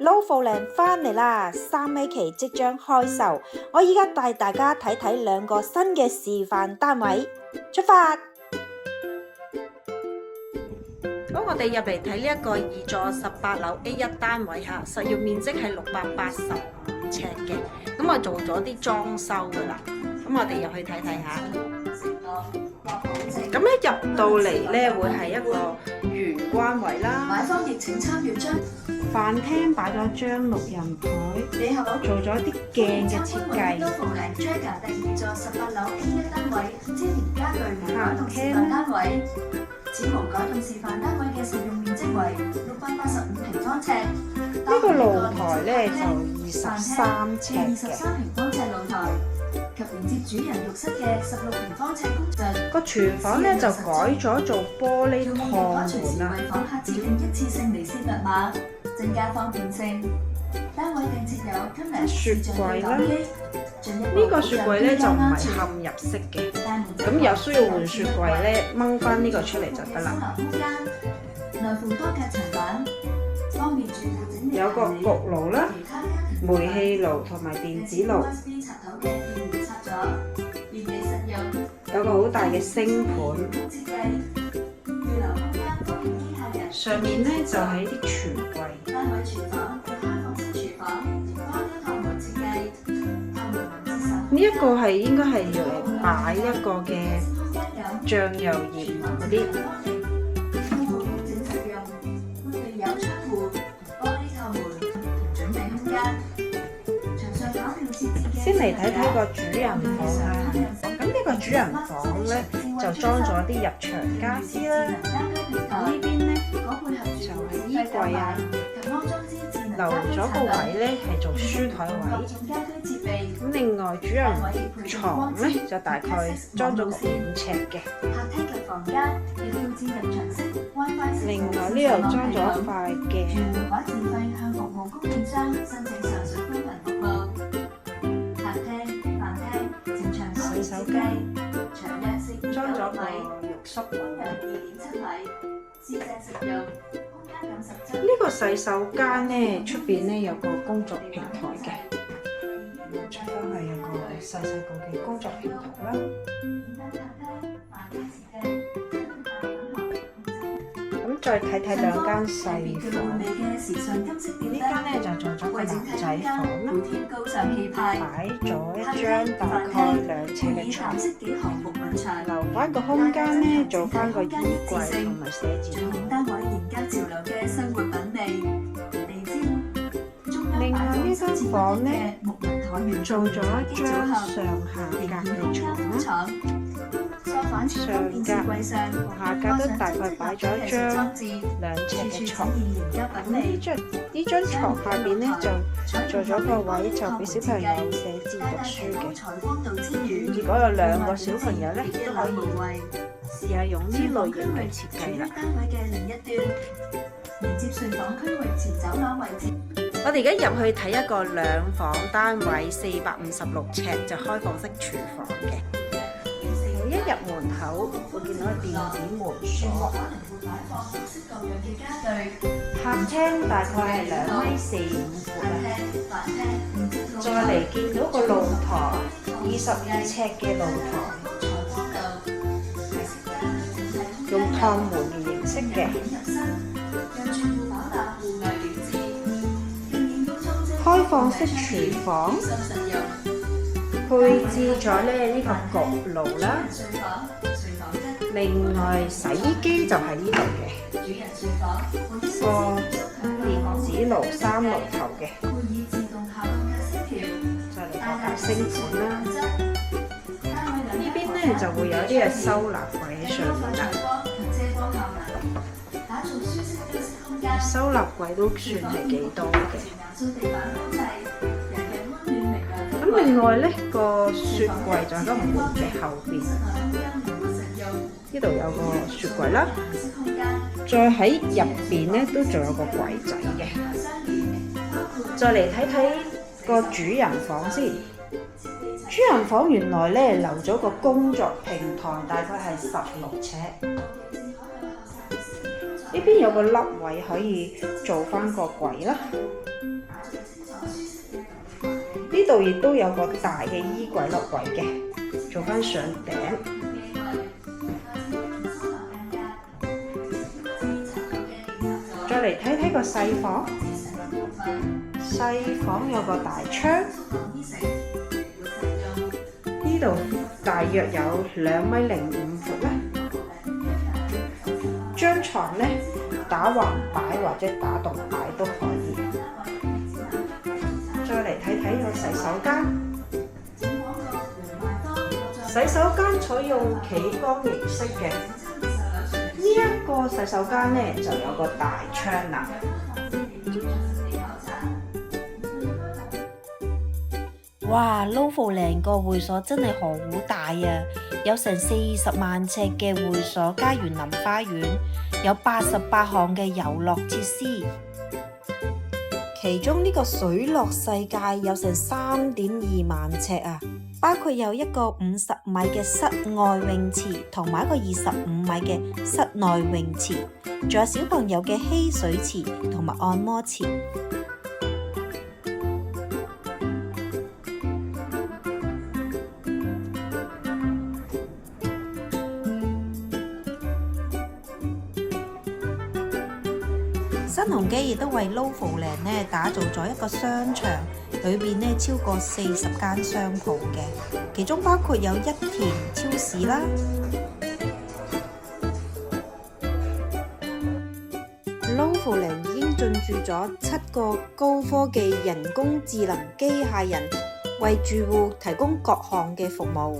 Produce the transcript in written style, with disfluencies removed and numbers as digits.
老虎靚返嚟啦！3米期即將開售，我依家帶大家睇睇兩個新嘅示範單位，出發！咁我哋入嚟睇呢一個2座18樓 A1 單位嚇，實用面積係685尺嘅，咁我做咗啲裝修噶啦，咁我哋入去睇睇下。咁一入到嚟咧，會係一個玄關位啦。買方亦請參閱張飯廳擺咗張6人台，你好，做咗啲鏡嘅設計。多鳳嶺 Jaga 第2座18樓 A1 單位，超廉家具無改動示範單位。此無改動示範單位嘅實用面積為685平方尺。呢個露台咧就23尺嘅。23平方尺露台及連接主人浴室嘅16平方尺工場。個廚房咧就改咗做玻璃趟門啦。為訪客指定一次性離線密碼，增加方便性。單位並設有今日雪櫃啦。呢個雪櫃咧就唔係嵌入式嘅，咁有需要換雪櫃咧，掹翻呢個出嚟就得啦。內附多格層板，方便住戶整理。有個焗爐啦、煤氣爐同埋電子爐。有個好大嘅星盤。上面咧就係啲櫥櫃。單位廚房嘅開放式廚房，光雕透門設計，透門能接受。呢一個係應該係要嚟擺一個嘅醬油鹽嗰啲。整實用，配備有窗戶、玻璃透門同準備空間。牆上搞定設置嘅。先嚟睇睇個主人房啦。咁呢個主人房咧就裝咗啲入牆家私啦。呢邊咧就係衣櫃啊。留咗個位咧係做書台位。咁另外主人床咧就大概裝咗個5尺嘅。另外呢度裝咗一塊鏡。洗手間裝咗個浴室。呢個洗手間咧，出邊咧有個工作平台嘅，出翻去有個細細個嘅工作平台啦。咁再睇睇兩間細房，呢間咧就做咗個男仔房啦，擺咗一張大概2尺嘅床，留翻個空間咧做翻個衣櫃同埋寫字台。另外呢間房咧做咗一張上下格嘅床啦，上格同下格都大概擺咗一張2尺嘅床。咁呢張床下邊咧就做咗個位，就俾小朋友寫字讀書嘅。如果有2個小朋友咧，都可以試下用呢類型嘅設計啦。我哋而家入去睇一個2房單位，456尺就開放式廚房嘅。一入門口會見到個電子門鎖。客廳大概係2.45米闊啦。再嚟見到個露台，22尺嘅露台，用趟門嘅形式嘅。開放式廚房，配置咗呢個焗爐啦。另外洗衣機就喺呢度嘅，個電子爐3爐頭嘅。再嚟個夾星盤啦。呢邊咧就會有啲嘅收納櫃喺上面啦。收納櫃都算係幾多嘅。咁另外咧個雪櫃就喺個門嘅後邊，呢度有個雪櫃啦。再喺入邊咧都仲有個櫃仔嘅。再嚟睇睇個主人房先。主人房原來咧留咗個工作平台，大概係16尺。呢邊有個凹位可以做翻個櫃啦。呢度亦都有個大嘅衣櫃落位嘅，做翻上頂。再嚟睇睇個細房，細房有個大窗，呢度大約有2.05米闊啦。張床呢，打橫擺或者打棟擺都可以。再嚟睇睇個洗手間，洗手間採用企缸形式嘅。呢一個洗手間呢，就有個大窗啦。哇！Lofoten 個會所真係好大啊，有成40萬尺嘅會所加園林花園，有88項嘅遊樂設施。其中呢個水樂世界有成3.2萬尺啊，包括有一個50米嘅室外泳池同埋一個25米嘅室內泳池，仲有小朋友嘅嬉水池同埋按摩池。新鴻基亦都為 Lofoten 打造咗一個商場，裏邊超過40間商鋪嘅，其中包括有一田超市啦。Lofoten 已經進駐咗7個高科技人工智能機械人，為住戶提供各項嘅服務。